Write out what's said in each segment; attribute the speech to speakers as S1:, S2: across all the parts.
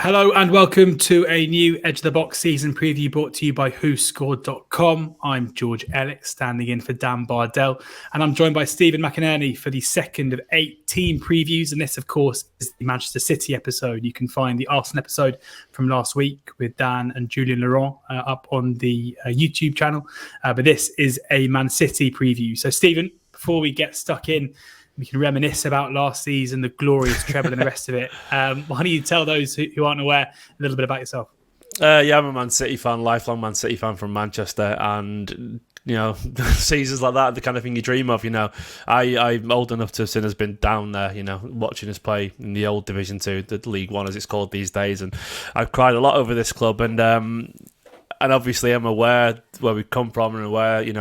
S1: Hello and welcome to a new Edge of the Box season preview brought to you by WhoScored.com. I'm George Elek, standing in for Dan Bardell, and I'm joined by Steven Mcinerney for the second of 8 team previews. And this, of course, is the Manchester City episode. You can find the Arsenal episode from last week with Dan and Julian Laurent up on the YouTube channel. But this is a Man City preview. So, Steven, before we get stuck in, we can reminisce about last season, the glorious treble and the rest of it. Why don't you tell those who aren't aware a little bit about yourself?
S2: Yeah, I'm a Man City fan, lifelong Man City fan from Manchester, and seasons like that, the kind of thing you dream of. I'm old enough to have seen us been down there, watching us play in the old Division 2, the League 1 as it's called these days, and I've cried a lot over this club, and obviously I'm aware where we come from and where, we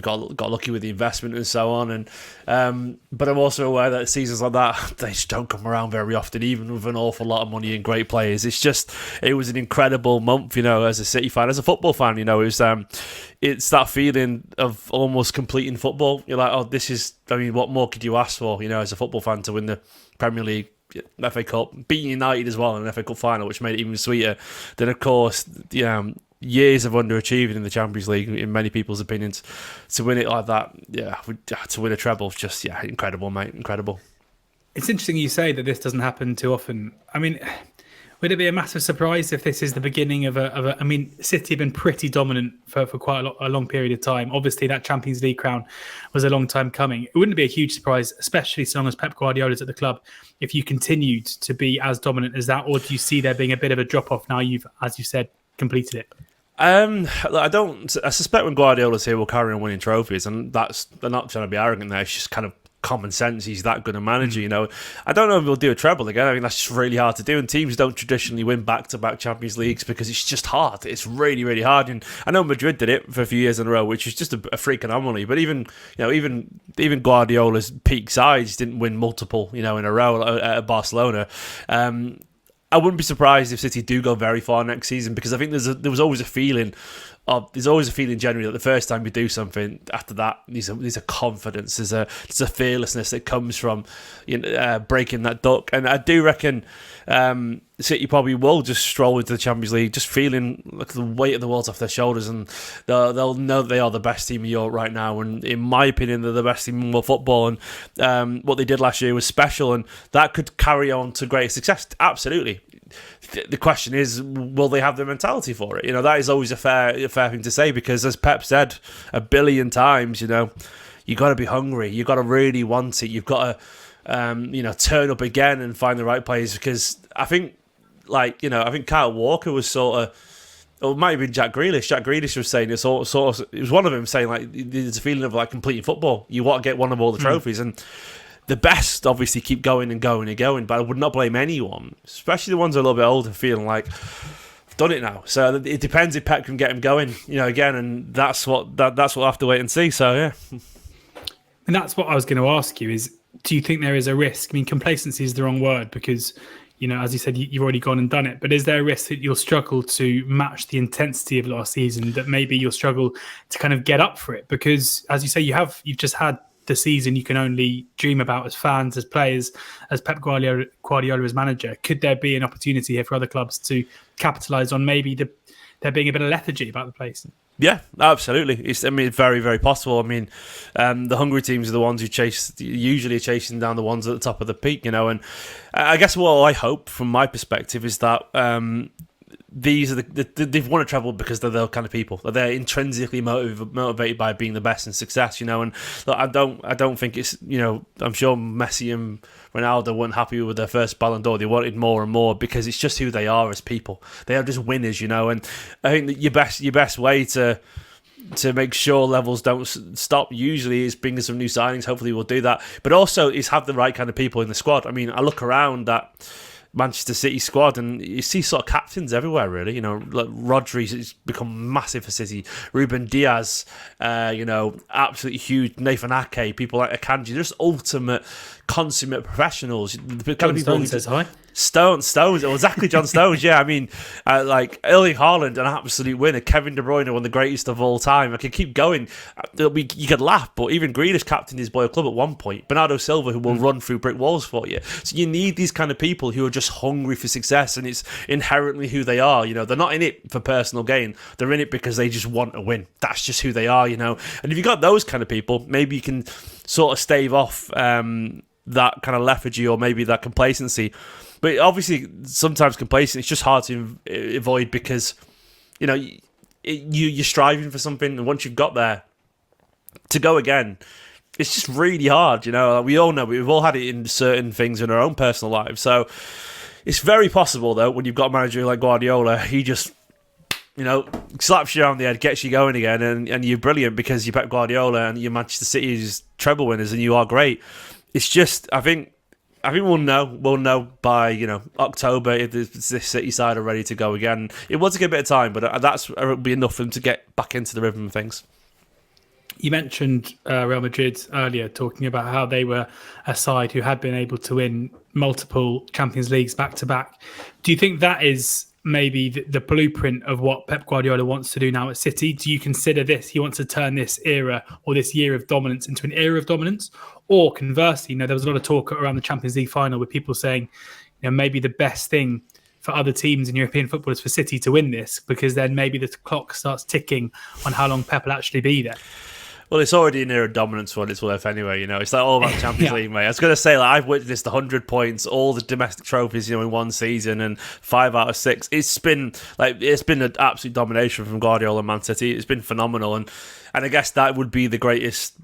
S2: got lucky with the investment and so on. But I'm also aware that seasons like that, they just don't come around very often, even with an awful lot of money and great players. It was an incredible month, as a City fan, as a football fan, it's that feeling of almost completing football. You're like, what more could you ask for, as a football fan, to win the Premier League, FA Cup, beating United as well in an FA Cup final, which made it even sweeter. Then, of course, years of underachieving in the Champions League, in many people's opinions, to win it like that, to win a treble, just incredible, mate, incredible.
S1: It's interesting you say that this doesn't happen too often. I mean, would it be a massive surprise if this is the beginning of a? I mean, City have been pretty dominant for quite a long period of time. Obviously, that Champions League crown was a long time coming. It wouldn't be a huge surprise, especially so long as Pep Guardiola is at the club, if you continued to be as dominant as that, or do you see there being a bit of a drop off now you've, as you said, completed it?
S2: I suspect when Guardiola's here, we'll carry on winning trophies, and they're not trying to be arrogant there. It's just kind of common sense. He's that good a manager, I don't know if he'll do a treble again. I mean, that's just really hard to do, and teams don't traditionally win back-to-back Champions Leagues because it's just hard. It's really, really hard, and I know Madrid did it for a few years in a row, which is just a freak anomaly. But even Guardiola's peak sides didn't win multiple, in a row at Barcelona. I wouldn't be surprised if City do go very far next season, because I think there's always a feeling generally that the first time you do something, after that there's a confidence, there's a fearlessness that comes from breaking that duck. And I do reckon City probably will just stroll into the Champions League just feeling like the weight of the world off their shoulders, and they'll know that they are the best team in Europe right now, and in my opinion they're the best team in world football, and what they did last year was special, and that could carry on to great success. Absolutely. The question is, will they have the mentality for it? That is always a fair thing to say, because as Pep said a billion times, you got to be hungry, you got to really want it, you've got to turn up again and find the right players. Because I think Kyle Walker was sort of, or it might have been Jack Grealish. Jack Grealish was saying it was one of them saying, like, there's a feeling of like completing football. You want to get one of all the trophies, and the best obviously keep going and going and going, but I would not blame anyone, especially the ones who are a little bit older, feeling like I've done it now. So it depends if Pep can get him going, again, and that's what we'll have to wait and see. So yeah,
S1: and that's what I was going to ask you: is do you think there is a risk? I mean, complacency is the wrong word, because as you said, you've already gone and done it. But is there a risk that you'll struggle to match the intensity of last season? That maybe you'll struggle to kind of get up for it, because as you say, you've just had the season you can only dream about as fans, as players, as Pep Guardiola as manager. Could there be an opportunity here for other clubs to capitalise on maybe there being a bit of lethargy about the place? Yeah,
S2: absolutely. It's very, very possible. I mean, the hungry teams are the ones who usually are chasing down the ones at the top of the peak, and I guess what I hope from my perspective is that these are they've won a treble because they're the kind of people that they're intrinsically motivated by being the best in success, and look, I don't think it's, I'm sure Messi and Ronaldo weren't happy with their first Ballon d'Or. They wanted more and more, because it's just who they are as people. They are just winners, and I think that your best way to make sure levels don't stop usually is bringing some new signings. Hopefully we'll do that, but also is have the right kind of people in the squad. I mean, I look around at Manchester City squad, and you see sort of captains everywhere, really. Like Rodri's become massive for City. Ruben Diaz, absolutely huge. Nathan Ake, people like Akanji, just ultimate, consummate professionals. The kind of people
S1: says hi.
S2: Stones, well, exactly, John Stones. Yeah, I mean, like Erling Haaland, an absolute winner. Kevin De Bruyne, one of the greatest of all time. I could keep going. You could laugh, but even Grealish captained his boy club at one point. Bernardo Silva, who will run through brick walls for you. So you need these kind of people who are just hungry for success, and it's inherently who they are. You know, they're not in it for personal gain. They're in it because they just want to win. That's just who they are. You know, and if you got those kind of people, maybe you can sort of stave off that kind of lethargy or maybe that complacency. But obviously, sometimes complacent, it's just hard to avoid because, you know, you're striving for something, and once you've got there, to go again, it's just really hard, you know. We all know, we've all had it in certain things in our own personal lives. So it's very possible, though, when you've got a manager like Guardiola, he just, you know, slaps you around the head, gets you going again, and you're brilliant because you're Pep Guardiola and you're Manchester City's treble winners and you are great. It's just, I think we'll know by, you know, October if this City side are ready to go again. It will take a bit of time, but it'll be enough for them to get back into the rhythm of things.
S1: You mentioned Real Madrid earlier, talking about how they were a side who had been able to win multiple Champions Leagues back to back. Do you think that is maybe the blueprint of what Pep Guardiola wants to do now at City? Do you consider this, he wants to turn this era or this year of dominance into an era of dominance? Or conversely, you know, there was a lot of talk around the Champions League final with people saying, you know, maybe the best thing for other teams in European football is for City to win this, because then maybe the clock starts ticking on how long Pep will actually be there.
S2: Well, it's already an era of dominance for what it's worth anyway, you know. It's like all about the Champions League, mate. I was going to say, like, I've witnessed 100 points, all the domestic trophies, you know, in one season, and 5 out of 6. It's been an absolute domination from Guardiola and Man City. It's been phenomenal, and I guess that would be the greatest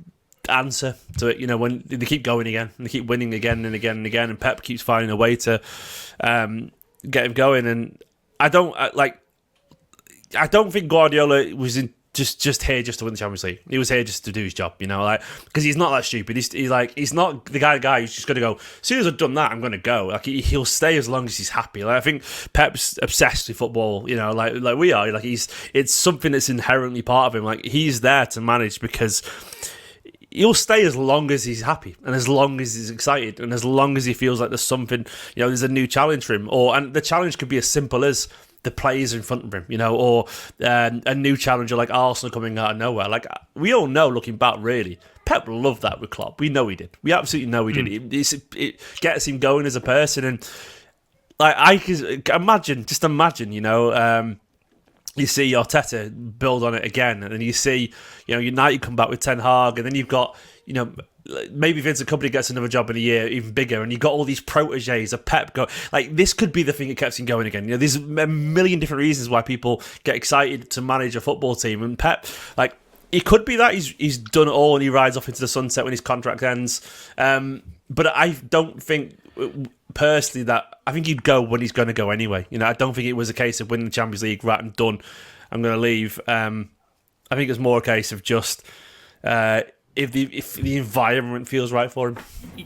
S2: answer to it, you know, when they keep going again, and they keep winning again and again and again, and Pep keeps finding a way to get him going. And I don't think Guardiola was in just here just to win the Champions League. He was here just to do his job, you know, like, because he's not that stupid. He's not the guy who's just going to go, as soon as I've done that, I'm going to go. Like, he'll stay as long as he's happy. Like, I think Pep's obsessed with football, you know, like we are. Like, it's something that's inherently part of him. Like, he's there to manage because he'll stay as long as he's happy and as long as he's excited and as long as he feels like there's something, you know, there's a new challenge for him. And the challenge could be as simple as the players in front of him, you know, or a new challenger like Arsenal coming out of nowhere. Like, we all know, looking back, really, Pep loved that with Klopp. We know he did. We absolutely know he did. It gets him going as a person. And like, I can imagine, you know, you see Arteta build on it again, and then you see, you know, United come back with Ten Hag, and then you've got, you know, maybe Vincent Kompany gets another job in a year, even bigger, and you've got all these proteges of Pep go. Like, this could be the thing that keeps him going again. You know, there's a million different reasons why people get excited to manage a football team, and Pep, like, it could be that he's done it all and he rides off into the sunset when his contract ends. But I don't think, personally, that I think he'd go when he's going to go anyway. You know, I don't think it was a case of winning the Champions League, right, I'm done, I'm going to leave. I think it's more a case of just if the environment feels right for him.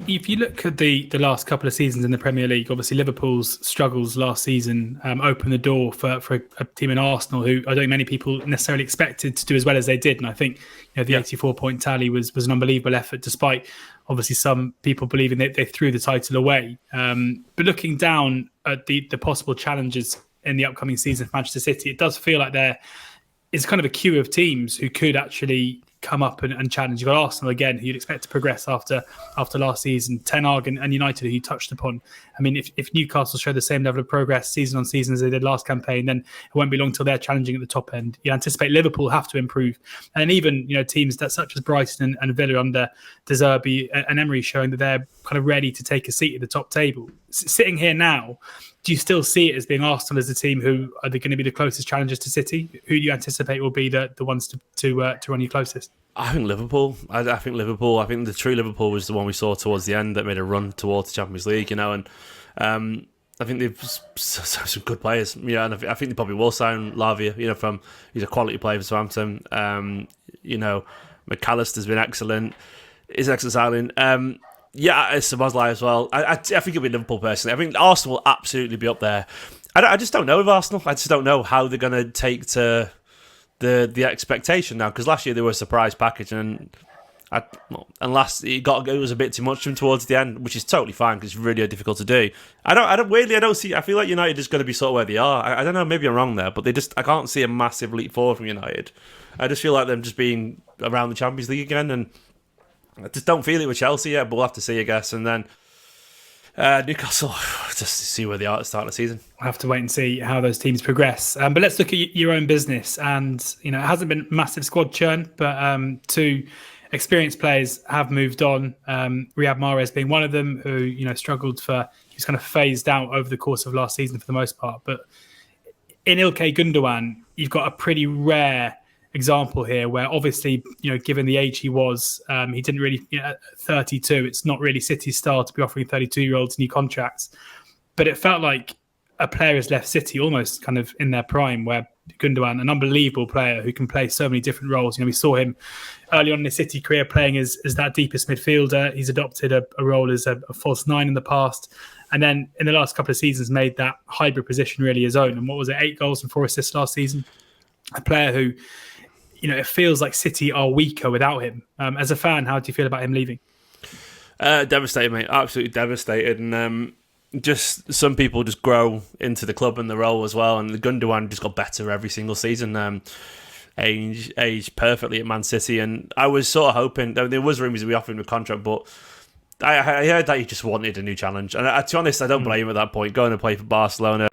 S1: If you look at the last couple of seasons in the Premier League, obviously Liverpool's struggles last season opened the door for a team in Arsenal who I don't think many people necessarily expected to do as well as they did. And I think, you know, the 84-point tally was an unbelievable effort, despite obviously some people believing that they threw the title away. But looking down at the possible challenges in the upcoming season for Manchester City, it does feel like there is kind of a queue of teams who could actually come up and challenge. You've got Arsenal again, who you'd expect to progress after last season. Ten Hag and United, who you touched upon. I mean, if Newcastle show the same level of progress season on season as they did last campaign, then it won't be long till they're challenging at the top end. You anticipate Liverpool have to improve, and even, you know, teams that such as Brighton and Villa under De Zerbi and Emery showing that they're kind of ready to take a seat at the top table. Sitting here now, do you still see it as being Arsenal as a team who are they going to be the closest challengers to City? Who do you anticipate will be the ones to run you closest?
S2: I think Liverpool. I think Liverpool. I think the true Liverpool was the one we saw towards the end that made a run towards the Champions League, you know. And I think they've some good players. Yeah, and I think they probably will sign Lavia. You know, he's a quality player for Southampton. You know, McAllister's been excellent. Is excellent signing. Yeah, it's Szoboszlai as well. I think it'll be Liverpool personally. I think Arsenal will absolutely be up there. I just don't know with Arsenal. I just don't know how they're going to take to the expectation now, because last year they were a surprise package, and Unless it was a bit too much to him towards the end, which is totally fine because it's really difficult to do. I don't see. I feel like United is going to be sort of where they are. I don't know. Maybe I'm wrong there, but I can't see a massive leap forward from United. I just feel like them just being around the Champions League again, and I just don't feel it with Chelsea yet. But we'll have to see, I guess. And then Newcastle, just to see where they are at the start of the season.
S1: We'll have to wait and see how those teams progress. But let's look at your own business. And, it hasn't been massive squad churn, but two experienced players have moved on. Riyad Mahrez being one of them who, struggled he was kind of phased out over the course of last season for the most part. But in Ilkay Gundogan, you've got a pretty rare example here where obviously, given the age he was, he didn't really, at 32, it's not really City's style to be offering 32-year-olds new contracts. But it felt like a player has left City almost kind of in their prime, where Gundogan, an unbelievable player who can play so many different roles. We saw him early on in his City career playing as that deepest midfielder. He's adopted a role as a false nine in the past. And then in the last couple of seasons made that hybrid position really his own. And what was it, 8 goals and 4 assists last season? A player who, it feels like City are weaker without him. As a fan, how do you feel about him leaving?
S2: Devastated, mate. Absolutely devastated. And just some people just grow into the club and the role as well. And the Gundogan just got better every single season. Aged perfectly at Man City. And I was sort of hoping, there was rumours that we offered him a contract, but I heard that he just wanted a new challenge. And to be honest, I don't blame him at that point. Going to play for Barcelona,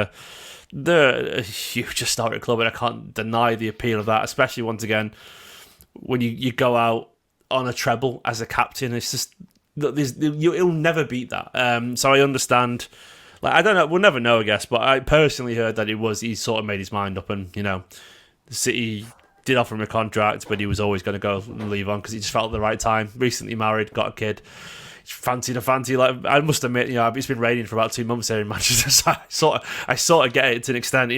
S2: the huge historic club, and I can't deny the appeal of that, especially once again when you go out on a treble as a captain. It's just you'll never beat that. So I understand. I don't know. We'll never know, I guess. But I personally heard that he sort of made his mind up, and the City did offer him a contract, but he was always going to go and leave on because he just felt at the right time. Recently married, got a kid. Fancy. I must admit, it's been raining for about 2 months here in Manchester, so I sort of get it to an extent,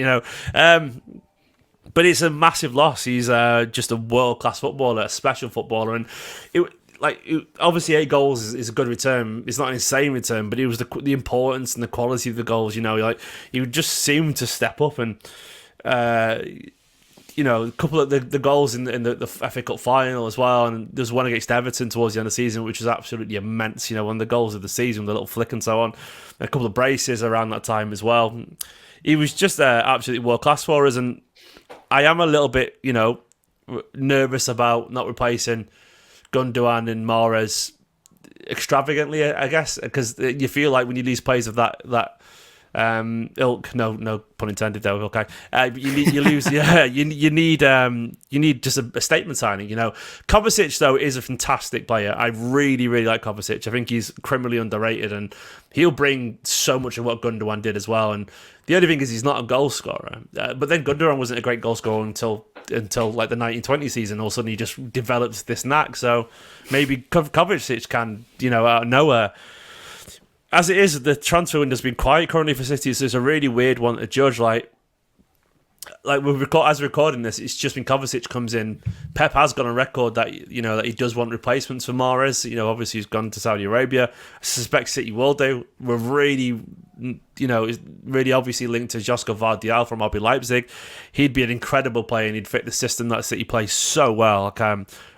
S2: But it's a massive loss. He's just a world-class footballer, a special footballer, and obviously 8 goals is a good return. It's not an insane return, but it was the importance and the quality of the goals. He would just seem to step up and. A couple of the goals in the FA Cup final as well, and there's one against Everton towards the end of the season, which was absolutely immense. One of the goals of the season, the little flick and so on. A couple of braces around that time as well. He was just absolutely world class for us, and I am a little bit, nervous about not replacing Gundogan and Mahrez extravagantly, I guess, because you feel like when you lose players of that ilk, no pun intended though. Okay, you lose. Yeah, you need just a statement signing. Kovacic though is a fantastic player. I really like Kovacic. I think he's criminally underrated, and he'll bring so much of what Gundogan did as well. And the only thing is he's not a goal scorer. But then Gundogan wasn't a great goal scorer until like the 1920 season. All of a sudden he just developed this knack. So maybe Kovacic can, out of nowhere. As it is, the transfer window's been quiet currently for City, so it's a really weird one to judge. As we're recording this, it's just been Kovacic comes in. Pep has got on record that that he does want replacements for Mahrez. Obviously he's gone to Saudi Arabia. I suspect City will do. We're really obviously linked to Josko Vardial from RB Leipzig. He'd be an incredible player and he'd fit the system that City plays so well.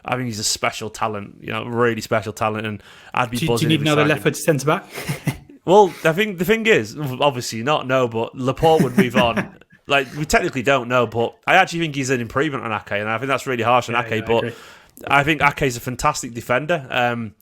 S2: I think he's a special talent, really special talent, and I'd be buzzing.
S1: Do you need another left-footed centre-back?
S2: Well, I think the thing is, obviously not, no, but Laporte would move on. We technically don't know, but I actually think he's an improvement on Ake, and I think that's really harsh on Ake, but I think Ake's a fantastic defender.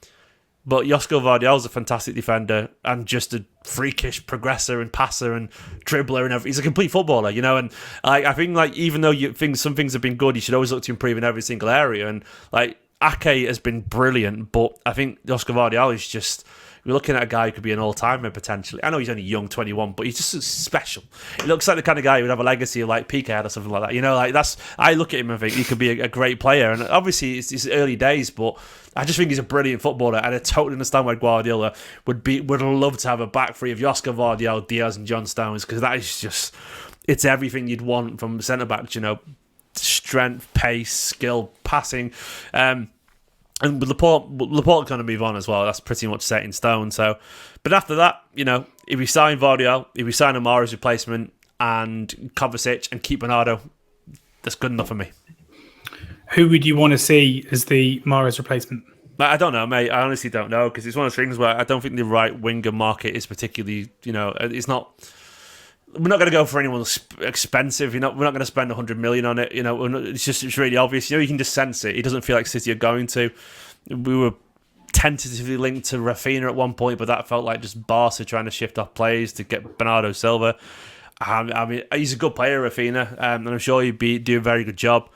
S2: But Josko Vardial's a fantastic defender and just a freakish progressor and passer and dribbler and everything. He's a complete footballer, and I think even though some things have been good, you should always look to improve in every single area. And Ake has been brilliant, but I think Josko Vardial is just. We're looking at a guy who could be an all-timer potentially. I know he's only young, 21, but he's just special. He looks like the kind of guy who would have a legacy of Piqué had or something like that. That's. I look at him and think he could be a great player. And obviously it's early days, but I just think he's a brilliant footballer, and I totally understand why Guardiola would love to have a back three of Josko Vardial, Diaz, and John Stones, because that is just it's everything you'd want from centre backs. Strength, pace, skill, passing. And with Laporte going to move on as well. That's pretty much set in stone. So, but after that, if we sign Vardial, if we sign Amara's replacement and Kovacic and keep Bernardo, that's good enough for me.
S1: Who would you want to see as the Mahrez replacement?
S2: But I don't know, mate. I honestly don't know, because it's one of those things where I don't think the right winger market is particularly, it's not. We're not going to go for anyone expensive. We're not going to spend 100 million on it. It's really obvious. You can just sense it. It doesn't feel like City are going to. We were tentatively linked to Rafinha at one point, but that felt like just Barca trying to shift off plays to get Bernardo Silva. I mean, he's a good player, Rafinha, and I'm sure he'd do a very good job.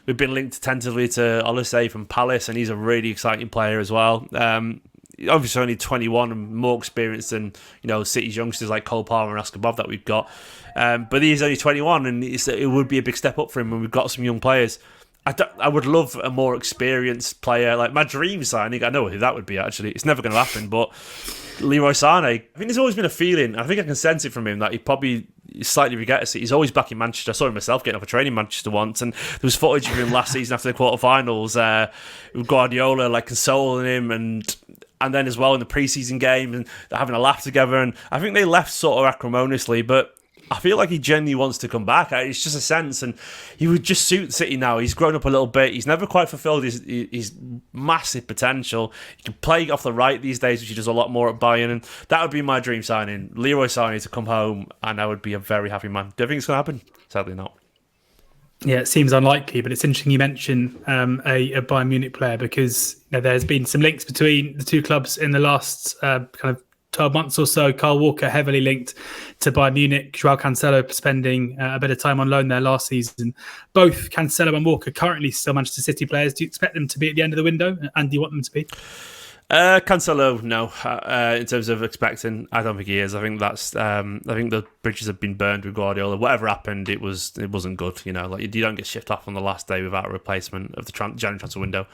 S2: We've been linked tentatively to Olise from Palace, and he's a really exciting player as well. Obviously only 21 and more experienced than City's youngsters like Cole Palmer and Askabov that we've got. But he's only 21, and it would be a big step up for him when we've got some young players. I would love a more experienced player. Like my dream signing, I know who that would be actually. It's never going to happen, but Leroy Sané. I think there's always been a feeling, I think I can sense it from him, that he probably slightly regrets it. He's always back in Manchester. I saw him myself getting off a train in Manchester once, and there was footage of him last season after the quarterfinals with Guardiola like consoling him, and then as well in the pre-season game, and they're having a laugh together. And I think they left sort of acrimoniously, but I feel like he genuinely wants to come back. It's just a sense, and he would just suit City now. He's grown up a little bit. He's never quite fulfilled his massive potential. He can play off the right these days, which he does a lot more at Bayern, and that would be my dream signing. Leroy Sané to come home, and I would be a very happy man. Do you think it's going to happen? Sadly not.
S1: Yeah, it seems unlikely, but it's interesting you mention a Bayern Munich player, because there's been some links between the two clubs in the last kind of 12 months or so. Kyle Walker heavily linked to Bayern Munich. Joao Cancelo spending a bit of time on loan there last season. Both Cancelo and Walker currently still Manchester City players. Do you expect them to be at the end of the window? And do you want them to be?
S2: Cancelo, no. In terms of expecting, I don't think he is. I think that's. I think the bridges have been burned with Guardiola. Whatever happened, it wasn't good. Like you don't get shipped off on the last day without a replacement of the January transfer window.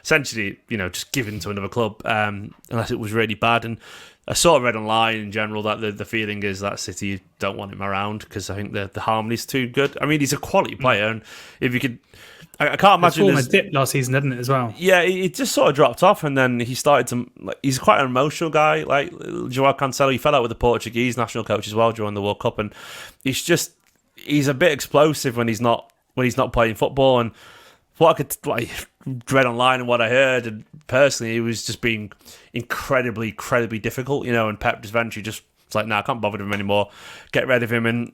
S2: Essentially, just given to another club, unless it was really bad. And I sort of read online in general that the feeling is that City don't want him around because I think the harmony's too good. I mean, he's a quality player, and if you could. I can't imagine.
S1: His form dipped last season, didn't it, as well?
S2: Yeah, it just sort of dropped off, and then he started to. He's quite an emotional guy, like Joao Cancelo. He fell out with the Portuguese national coach as well during the World Cup, and he's a bit explosive when he's not playing football. And what I read online and what I heard, and personally, he was just being incredibly difficult. And Pep just eventually just was like, "Nah, I can't bother with him anymore. Get rid of him." And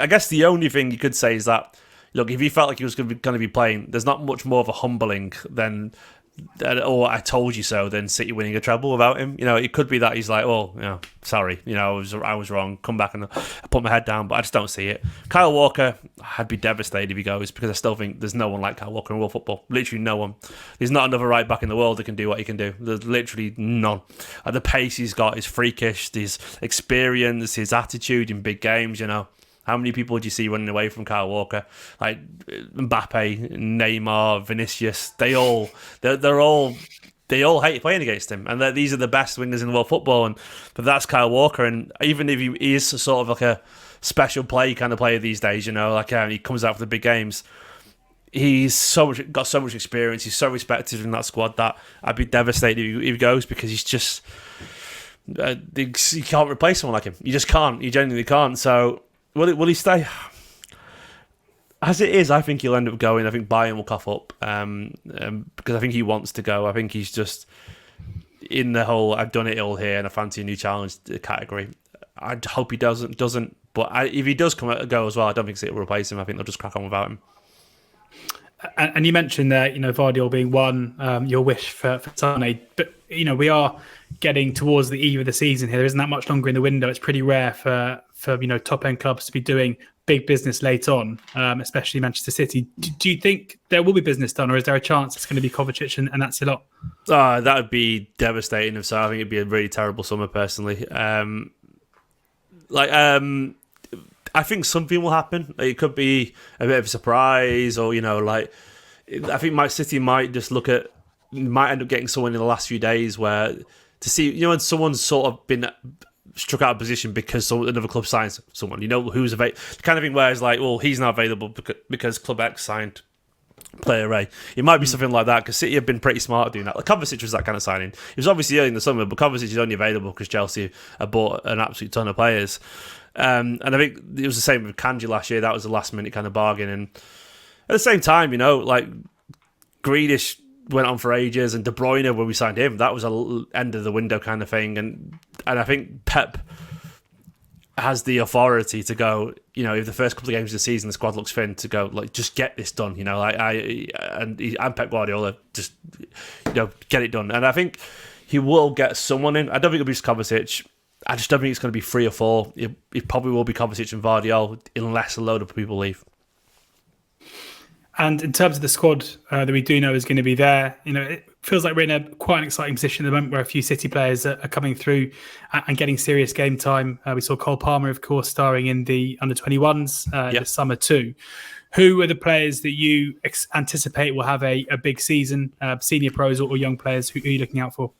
S2: I guess the only thing you could say is that. Look, if he felt like he was going to be playing, there's not much more of a humbling than I told you so, than City winning a treble without him. It could be that he's like, sorry, I was wrong. Come back and I put my head down, but I just don't see it. Kyle Walker, I'd be devastated if he goes, because I still think there's no one like Kyle Walker in world football. Literally no one. There's not another right back in the world that can do what he can do. There's literally none. The pace he's got is freakish. His experience, his attitude in big games. How many people do you see running away from Kyle Walker? Like Mbappe, Neymar, Vinicius. They all hate playing against him, and these are the best wingers in world football. But that's Kyle Walker, and even if he is sort of like a special play kind of player these days, he comes out for the big games. He's got so much experience. He's so respected in that squad that I'd be devastated if he goes, because he's just you can't replace someone like him. You just can't. You genuinely can't. So. Will he stay? As it is, I think he'll end up going. I think Bayern will cough up because I think he wants to go. I think he's just in the whole I've done it all here and I fancy a new challenge category. I hope he doesn't. But if he does go as well, I don't think City will replace him. I think they'll just crack on without him.
S1: And you mentioned there, Vardiol being one, your wish for Sané. But, we are getting towards the eve of the season here. There isn't that much longer in the window. It's pretty rare for top-end clubs to be doing big business late on, especially Manchester City. Do you think there will be business done, or is there a chance it's going to be Kovacic and that's a lot?
S2: That would be devastating. So I think it'd be a really terrible summer, personally. I think something will happen. It could be a bit of a surprise, or I think my City might end up getting someone in the last few days where to see when someone's sort of been struck out of position because another club signs someone. Who's available. The kind of thing where it's like, well, he's not available because Club X signed player A. It might be something like that, because City have been pretty smart at doing that. Like Kovacic was that kind of signing. It was obviously early in the summer, but Kovacic is only available because Chelsea have bought an absolute ton of players. And I think it was the same with Kanji last year. That was a last minute kind of bargain. And at the same time, Grealish went on for ages, and De Bruyne, when we signed him, that was a end of the window kind of thing, and I think Pep has the authority to go, if the first couple of games of the season the squad looks thin, to go, like, just get this done, and Pep Guardiola, just, get it done. And I think he will get someone in. I don't think it'll be just Kovacic. I just don't think it's going to be 3 or 4. It probably will be Kovacic and Vardiol, unless a load of people leave.
S1: And in terms of the squad that we do know is going to be there, it feels like we're in quite an exciting position at the moment where a few City players are coming through and getting serious game time. We saw Cole Palmer, of course, starring in the under-21s this summer too. Who are the players that you anticipate will have a big season, senior pros or young players? Who are you looking out for?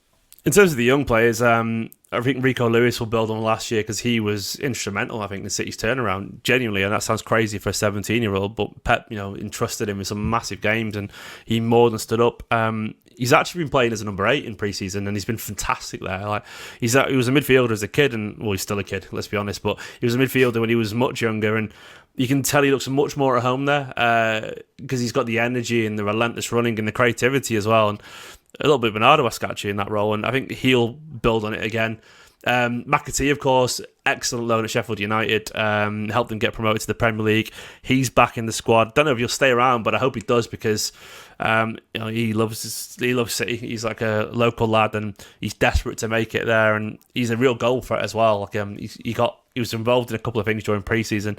S2: In terms of the young players, I think Rico Lewis will build on last year because he was instrumental, I think, in City's turnaround, genuinely. And that sounds crazy for a 17-year-old, but Pep, entrusted him with some massive games, and he more than stood up. He's actually been playing as a number 8 in pre-season, and he's been fantastic there. Like, he was a midfielder as a kid, and he's still a kid, let's be honest, but he was a midfielder when he was much younger, and you can tell he looks much more at home there because he's got the energy and the relentless running and the creativity as well, and a little bit Bernardo-esque actually in that role, and I think he'll build on it again. McAtee, of course, excellent loan at Sheffield United, helped them get promoted to the Premier League. He's back in the squad. Don't know if he'll stay around, but I hope he does because he loves City. He's like a local lad, and he's desperate to make it there, and he's a real goal threat as well. Like he was involved in a couple of things during pre-season,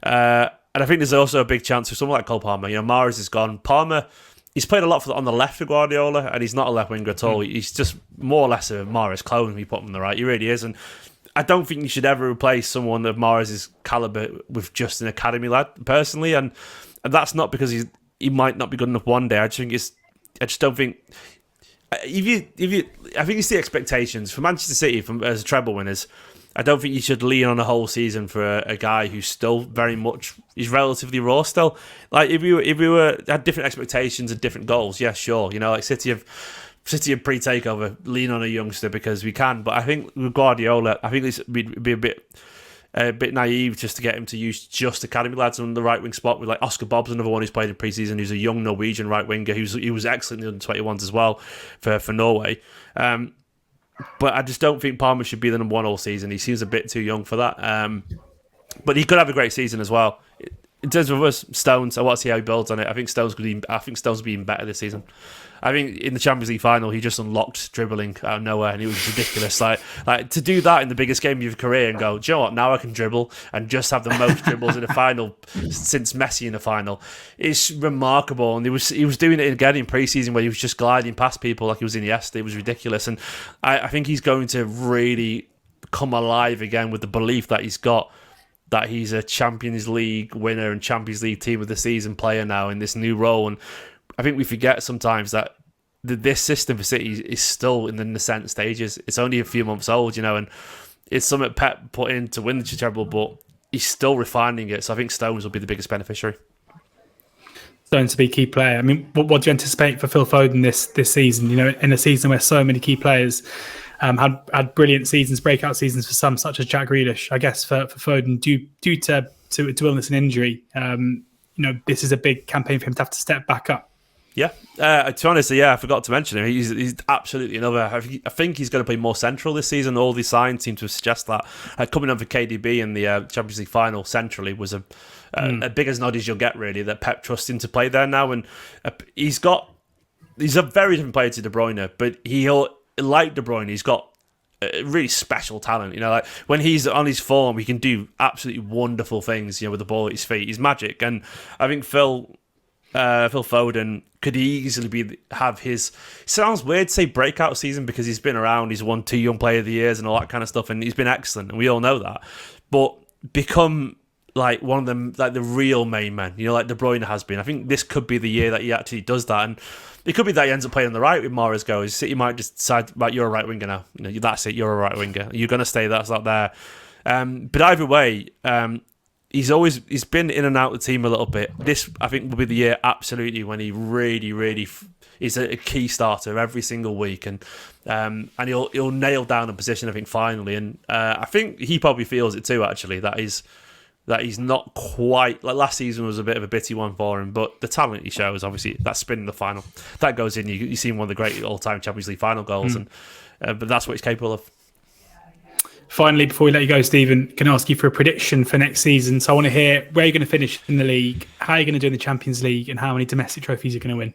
S2: and I think there's also a big chance for someone like Cole Palmer. Mahrez is gone. Palmer, he's played a lot on the left for Guardiola, and he's not a left winger at all. He's just more or less a Mahrez clone if you put him on the right. He really is. And I don't think you should ever replace someone of Mahrez's calibre with just an academy lad, personally. And that's not because he might not be good enough one day. I just don't think. I think it's the expectations for Manchester City as treble winners. I don't think you should lean on a whole season for a guy who's still very much, he's relatively raw still. Like if we had different expectations and different goals, yeah, sure. Like City of pre-takeover, lean on a youngster because we can. But I think with Guardiola, I think it'd be a bit naive just to get him to use just academy lads on the right wing spot. With like Oscar Bobb's another one who's played in pre-season, who's a young Norwegian right winger. He was excellent in the under-21s as well for Norway. But I just don't think Palmer should be the number 1 all season. He seems a bit too young for that. But he could have a great season as well. In terms of us, Stones, I want to see how he builds on it. I think Stones will be even better this season. I think in the Champions League final, he just unlocked dribbling out of nowhere, and it was ridiculous. like to do that in the biggest game of your career and go, do you know what? Now I can dribble and just have the most dribbles in a final since Messi in the final. It's remarkable, and he was doing it again in pre-season where he was just gliding past people like he was Iniesta. It was ridiculous, and I think he's going to really come alive again with the belief that he's got. That he's a Champions League winner and Champions League team of the season player now in this new role. And I think we forget sometimes that this system for City is still in the nascent stages. It's only a few months old, and it's something Pep put in to win the treble, but he's still refining it. So I think Stones will be the biggest beneficiary.
S1: Stones to be a key player. I mean, what do you anticipate for Phil Foden this season? In a season where so many key players had brilliant seasons, breakout seasons for some, such as Jack Grealish. I guess for Foden, due to illness and injury, this is a big campaign for him to have to step back up.
S2: Yeah, to be honest, I forgot to mention him. He's absolutely another. I think he's going to play more central this season. All these signs seem to suggest that. Coming on for KDB in the Champions League final centrally was a big as nod as you'll get, really, that Pep trusts him to play there now. And he's a very different player to De Bruyne, but like De Bruyne, he's got a really special talent. Like when he's on his form, he can do absolutely wonderful things, with the ball at his feet. He's magic. And I think Phil Foden could easily have his, sounds weird to say breakout season because he's been around, he's won 2 Young Player of the Years and all that kind of stuff, and he's been excellent, and we all know that. But become like one of them, like the real main men, like De Bruyne has been. I think this could be the year that he actually does that, and it could be that he ends up playing on the right with Mahrez goes. City might just decide, right, you're a right winger now. That's it, you're a right winger. You're going to stay, that's not there. But either way, he's been in and out of the team a little bit. This, I think, will be the year absolutely when he really, really is a key starter every single week, and he'll nail down a position, I think, finally. And I think he probably feels it too, actually, that that he's not quite like last season was a bit of a bitty one for him, but the talent he shows, obviously, that spin in the final that goes in. You see one of the great all-time Champions League final goals, and but that's what he's capable of.
S1: Finally, before we let you go, Stephen, can I ask you for a prediction for next season? So I want to hear where you're going to finish in the league, how you're going to do in the Champions League, and how many domestic trophies you're going to win.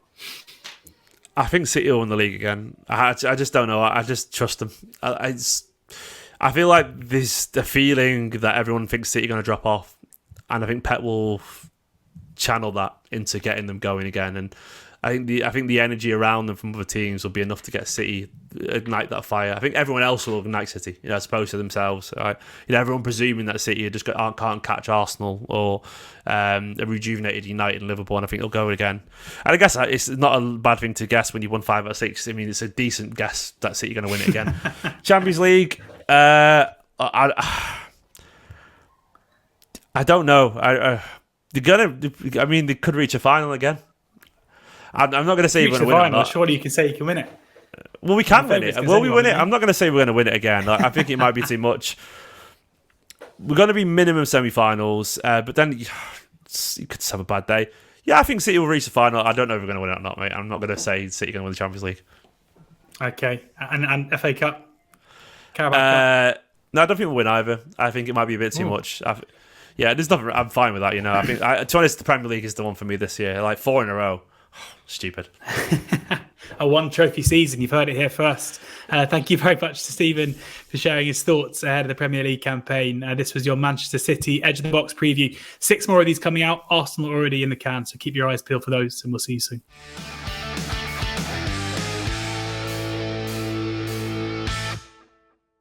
S2: I think City will win the league again. I just don't know. I just trust them. I feel like there's the feeling that everyone thinks City are going to drop off, and I think Pep will channel that into getting them going again. And I think the energy around them from other teams will be enough to get City ignite that fire. I think everyone else will ignite City, as opposed to themselves. Everyone presuming that City just can't catch Arsenal or a rejuvenated United and Liverpool, and I think they'll go again. And I guess it's not a bad thing to guess when you won 5 out of 6. I mean, it's a decent guess that City are going to win it again. Champions League, I don't know. They could reach a final again. I'm not going to say we're going to win it.
S1: Surely you can say you can win it.
S2: Well, we can win it. Will we win it? I'm not going to say we're going to win it again. I think it might be too much. We're going to be minimum semi-finals, but then you could just have a bad day. Yeah, I think City will reach the final. I don't know if we're going to win it or not, mate. I'm not going to say City are going to win the Champions League. Okay.
S1: And FA Cup? Carabao Cup?
S2: No, I don't think we'll win either. I think it might be a bit too much. There's nothing. I'm fine with that, I think, to be honest, the Premier League is the one for me this year. Like 4 in a row. Stupid.
S1: A 1 trophy season. You've heard it here first. Thank you very much to Stephen for sharing his thoughts ahead of the Premier League campaign. This was your Manchester City Edge of the Box preview. 6 more of these coming out. Arsenal already in the can, so keep your eyes peeled for those, and we'll see you soon.